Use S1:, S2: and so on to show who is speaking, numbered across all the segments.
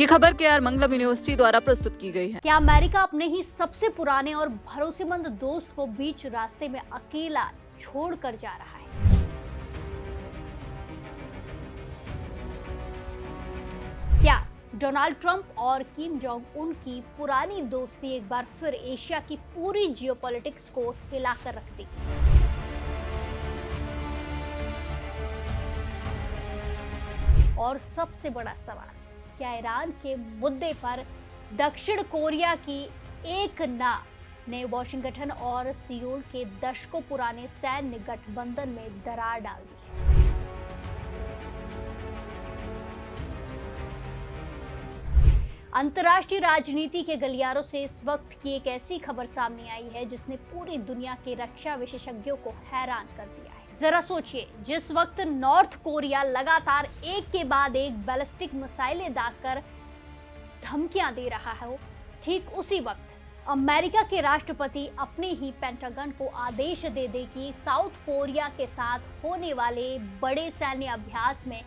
S1: ये खबर केआर मंगलम यूनिवर्सिटी द्वारा प्रस्तुत की गई है।
S2: क्या अमेरिका अपने ही सबसे पुराने और भरोसेमंद दोस्त को बीच रास्ते में अकेला छोड़कर जा रहा है? क्या डोनाल्ड ट्रंप और किम जोंग उन की पुरानी दोस्ती एक बार फिर एशिया की पूरी जियोपॉलिटिक्स को हिलाकर रख देगी? और सबसे बड़ा सवाल, क्या ईरान के मुद्दे पर दक्षिण कोरिया की एक ना ने वाशिंगटन और सियोल के दशकों पुराने सैन्य गठबंधन में दरार डाल दी है? अंतर्राष्ट्रीय राजनीति के गलियारों से इस वक्त की एक ऐसी खबर सामने आई है जिसने पूरी दुनिया के रक्षा विशेषज्ञों को हैरान कर दिया है। जरा सोचिए, जिस वक्त नॉर्थ कोरिया लगातार एक के बाद एक बैलिस्टिक मिसाइलें दागकर धमकियां दे रहा है, ठीक उसी वक्त अमेरिका के राष्ट्रपति अपने ही पेंटागन को आदेश दे दे कि साउथ कोरिया के साथ होने वाले बड़े सैन्य अभ्यास में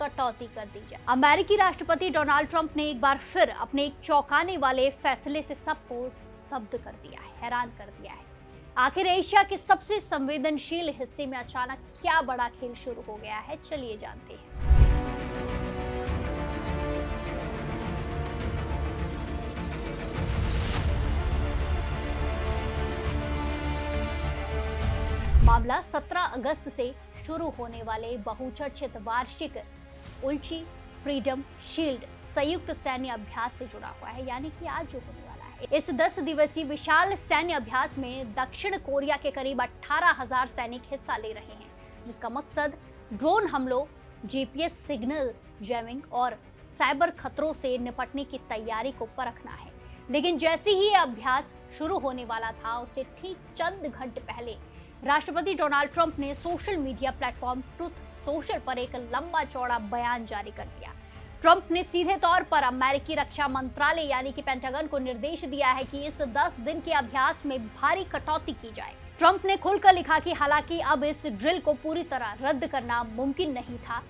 S2: कटौती कर दी जाए। अमेरिकी राष्ट्रपति डोनाल्ड ट्रंप ने एक बार फिर अपने एक चौंकाने वाले फैसले से सबको स्तब्ध कर दिया है, हैरान कर दिया है। आखिर एशिया के सबसे संवेदनशील हिस्से में अचानक क्या बड़ा खेल शुरू हो गया है, चलिए जानते हैं। मामला 17 अगस्त से शुरू होने वाले बहुचर्चित वार्षिक उल्ची फ्रीडम शील्ड संयुक्त सैन्य अभ्यास से जुड़ा हुआ है, यानी कि आज जो होने वाला है। इस 10 दिवसीय विशाल सैन्य अभ्यास में दक्षिण कोरिया के करीब 18,000 सैनिक हिस्सा ले रहे हैं, जिसका मकसद ड्रोन हमलों, जीपीएस सिग्नल जैमिंग और साइबर खतरों से निपटने की तैयारी को परखना है। लेकिन जैसे ही यह अभ्यास शुरू होने वाला था, उससे ठीक चंद घंटे पहले राष्ट्रपति डोनाल्ड ट्रंप ने social media platform truth social पर एक लंबा चौड़ा बयान जारी कर दिया। ट्रंप ने सीधे तौर पर अमेरिकी रक्षा मंत्रालय यानी कि पेंटागन को निर्देश दिया है कि इस 10 दिन के अभ्यास में भारी कटौती की जाए। ट्रंप ने खुलकर लिखा कि हालांकि अब इस ड्रिल को पूरी तरह रद्द करना मुमकिन नहीं था,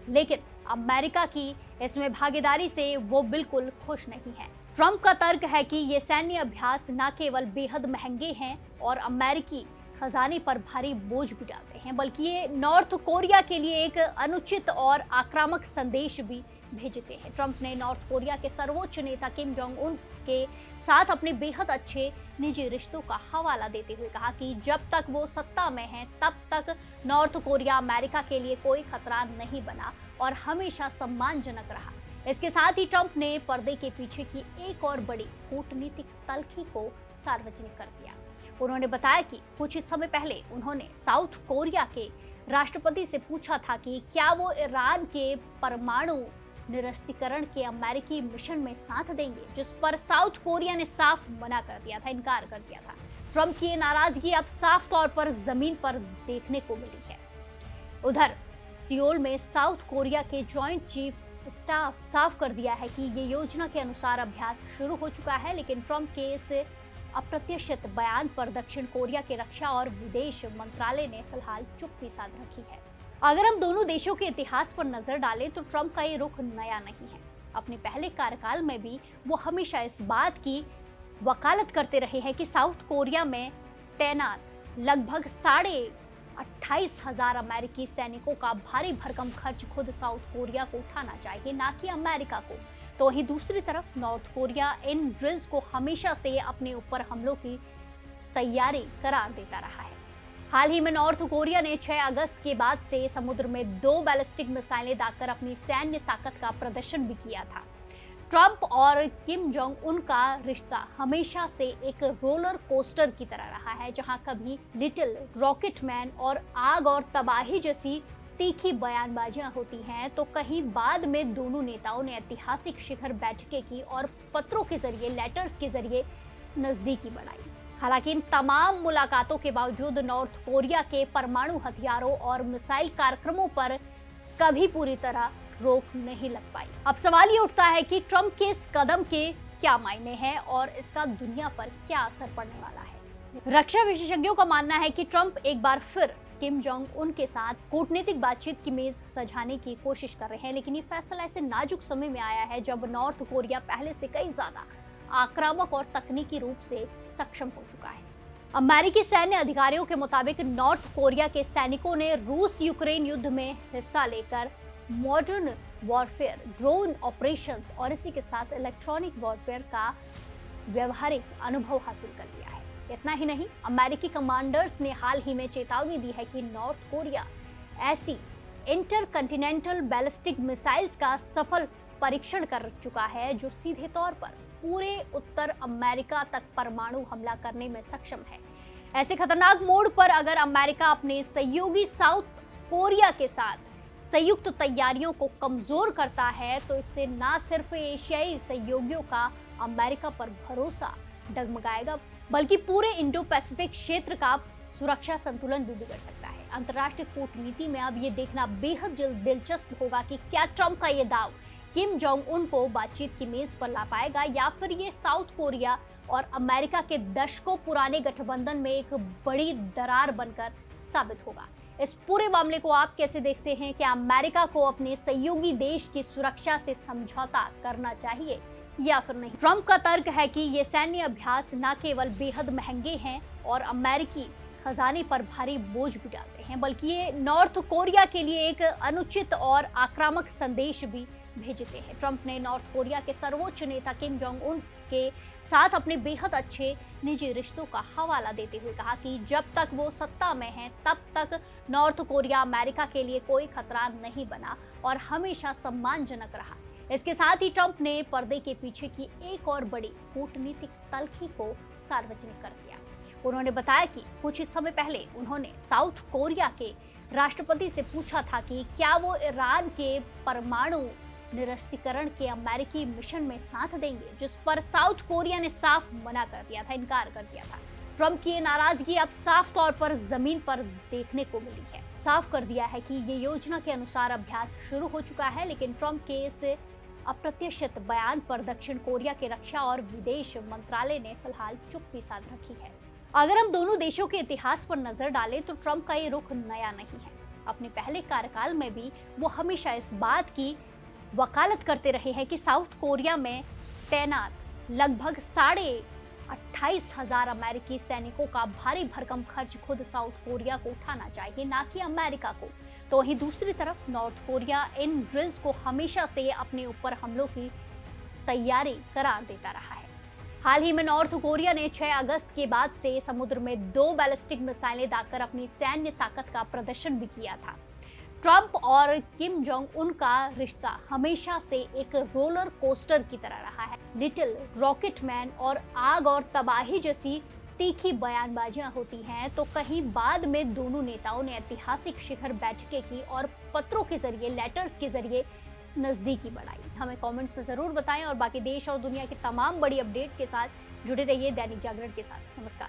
S2: लेकिन अमेरिका की इसमें भागीदारी से वो बिल्कुल खुश नहीं है। ट्रंप का तर्क है कि ये सैन्य अभ्यास न केवल बेहद महंगे हैं और अमेरिकी खजाने पर भारी बोझ भी डालते हैं, बल्कि ये नॉर्थ कोरिया के लिए एक अनुचित और आक्रामक संदेश भी भेजते हैं। ट्रंप ने नॉर्थ कोरिया के सर्वोच्च नेता किम जोंग उन के साथ अपने बेहद अच्छे निजी रिश्तों का हवाला देते हुए कहा कि जब तक वो सत्ता में हैं, तब तक नॉर्थ कोरिया अमेरिका के लिए कोई खतरा नहीं बना और हमेशा सम्मानजनक रहा। इसके साथ ही ट्रंप ने पर्दे के पीछे की एक और बड़ी कूटनीतिक तल्खी को सार्वजनिक कर दिया। उन्होंने बताया कि कुछ समय पहले उन्होंने साउथ कोरिया के राष्ट्रपति से पूछा था कि क्या वो ईरान के परमाणु निरस्त्रीकरण के अमेरिकी मिशन में साथ देंगे, जिस पर साउथ कोरिया ने साफ मना कर दिया था, इनकार कर दिया था। ट्रंप की नाराजगी अब साफ तौर पर जमीन पर देखने को मिली है। उधर सियोल में साउथ कोरिया के जॉइंट चीफ स्टाफ साफ कर दिया है कि ये योजना के अनुसार अभ्यास शुरू हो चुका है, लेकिन ट्रंप के इस अप्रत्याशित बयान पर दक्षिण कोरिया के रक्षा और विदेश मंत्रालय ने फिलहाल चुप्पी साध रखी है। अगर हम दोनों देशों के इतिहास पर नजर डालें तो ट्रंप का ये रुख नया नहीं है। अपने पहले कार्यकाल में भी वो हमेशा इस बात की वकालत करते रहे हैं कि साउथ कोरिया में तैनात लगभग 28,500 अमेरिकी सैनिकों का भारी भरकम खर्च खुद साउथ कोरिया को उठाना चाहिए, ना कि अमेरिका को। तो वहीं दूसरी तरफ नॉर्थ कोरिया इन ड्रिल्स को हमेशा से अपने ऊपर हमलों की तैयारी करार देता रहा है। हाल ही में नॉर्थ कोरिया ने 6 अगस्त के बाद से समुद्र में 2 बैलिस्टिक मिसाइलें दागकर अपनी सैन्य ताकत का प्रदर्शन भी किया था। ट्रंप और किम जोंग उन का रिश्ता हमेशा से एक रोलर कोस्टर की तरह रहा है, जहां कभी लिटिल रॉकेटमैन और आग और तबाही जैसी तीखी बयानबाजियां होती हैं, तो कहीं बाद में दोनों नेताओं ने ऐतिहासिक शिखर बैठकें की और पत्रों के जरिए, लेटर्स के जरिए नजदीकी बढ़ाई। हालांकि इन तमाम मुलाकातों के बावजूद नॉर्थ कोरिया के परमाणु हथियारों और मिसाइल कार्यक्रमों पर कभी पूरी तरह रोक नहीं लग पाई। अब सवाल ये उठता है कि ट्रंप के इस कदम के क्या मायने हैं और इसका दुनिया पर क्या असर पड़ने वाला है। रक्षा विशेषज्ञों का मानना है कि ट्रंप एक बार फिर किम जोंग उन के साथ कूटनीतिक बातचीत की मेज सजाने की कोशिश कर रहे हैं, लेकिन ये फैसला ऐसे नाजुक समय में आया है जब नॉर्थ कोरिया पहले से कई ज्यादा आक्रामक और तकनीकी रूप से सक्षम हो चुका है। अमेरिकी सैन्य अधिकारियों के मुताबिक नॉर्थ कोरिया के सैनिकों ने रूस यूक्रेन युद्ध में हिस्सा लेकर मॉडर्न वॉरफेयर, ड्रोन ऑपरेशंस और इसी के साथ इलेक्ट्रॉनिक वॉरफेयर का व्यवहारिक अनुभव हासिल कर लिया है। इतना ही नहीं, अमेरिकी कमांडर्स ने हाल ही में चेतावनी दी है कि नॉर्थ कोरिया ऐसी इंटरकंटिनेंटल बैलिस्टिक मिसाइल्स का सफल परीक्षण कर चुका है जो सीधे तौर पर पूरे उत्तर अमेरिका तक परमाणु हमला करने में सक्षम है। ऐसे खतरनाक मोड पर अगर अमेरिका अपने सहयोगी साउथ कोरिया के साथ संयुक्त तैयारियों को कमजोर करता है तो इससे न सिर्फ एशियाई सहयोगियों का अमेरिका पर भरोसा डगमगाएगा, बल्कि पूरे इंडो पैसिफिक क्षेत्र का सुरक्षा संतुलन भी बिगड़ सकता है। अंतर्राष्ट्रीय कूटनीति में अब ये देखना बेहद दिलचस्प होगा कि क्या ट्रंप का ये दाव किम जोंग उन को बातचीत की मेज पर ला पाएगा या फिर ये साउथ कोरिया और अमेरिका के दशकों पुराने गठबंधन में एक बड़ी दरार बनकर साबित होगा। इस पूरे मामले को आप कैसे देखते हैं? क्या अमेरिका को अपने सहयोगी देश की सुरक्षा से समझौता करना चाहिए या फिर नहीं? ट्रंप का तर्क है कि ये सैन्य अभ्यास न केवल बेहद महंगे हैं और अमेरिकी खजाने पर भारी बोझ भी डालते हैं, बल्कि ये नॉर्थ कोरिया के लिए एक अनुचित और आक्रामक संदेश भी भेजते हैं। ट्रंप ने नॉर्थ कोरिया के सर्वोच्च नेता किम जोंग उन के साथ अपने बेहद अच्छे निजी रिश्तों का हवाला देते हुए कहा कि जब तक वो सत्ता में हैं तब तक नॉर्थ कोरिया अमेरिका के लिए कोई खतरा नहीं बना और हमेशा सम्मानजनक रहा। इसके साथ ही ट्रंप ने पर्दे के पीछे की एक और बड़ी कूटनीतिक तल्खी को सार्वजनिक कर दिया। उन्होंने बताया कि कुछ समय पहले उन्होंने साउथ कोरिया के राष्ट्रपति से पूछा था कि क्या वो ईरान के परमाणु निरस्तीकरण के अमेरिकी मिशन में साथ देंगे, जिस पर साउथ कोरिया ने साफ मना कर दिया था, इनकार कर दिया था। ट्रंप की ये नाराजगी अब साफ तौर पर जमीन पर देखने को मिली है। साफ कर दिया है कि ये योजना के अनुसार अभ्यास शुरू हो चुका है, लेकिन ट्रंप के इस अप्रत्याशित बयान पर दक्षिण कोरिया के रक्षा और विदेश मंत्रालय ने फिलहाल चुप्पी साध रखी है। अगर हम दोनों देशों के इतिहास पर नजर डालें तो ट्रंप का ये रुख नया नहीं है। अपने पहले कार्यकाल में भी वो हमेशा इस बात की वकालत करते रहे हैं कि साउथ कोरिया में तैनात लगभग 28,500 अमेरिकी सैनिकों का भारी भरकम खर्च खुद साउथ कोरिया को उठाना चाहिए, ना कि अमेरिका को। तो वहीं दूसरी तरफ नॉर्थ कोरिया इन ड्रिल्स को हमेशा से अपने ऊपर हमलों की तैयारी करार देता रहा है। हाल ही में नॉर्थ कोरिया ने 6 अगस्त के बाद से समुद्र में 2 बैलिस्टिक मिसाइलें दागकर अपनी सैन्य ताकत का प्रदर्शन भी किया था। ट्रंप और किम जोंग उन का रिश्ता हमेशा से एक रोलर कोस्टर की तरह रहा है। लिटिल रॉकेट मैन और आग और तबाही जैसी तीखी बयानबाजियां होती हैं तो कहीं बाद में दोनों नेताओं ने ऐतिहासिक शिखर बैठकें की और पत्रों के जरिए, लेटर्स के जरिए नजदीकी बढ़ाई। हमें कमेंट्स में जरूर बताएं और बाकी देश और दुनिया की तमाम बड़ी अपडेट के साथ जुड़े रहिए दैनिक जागरण के साथ। नमस्कार।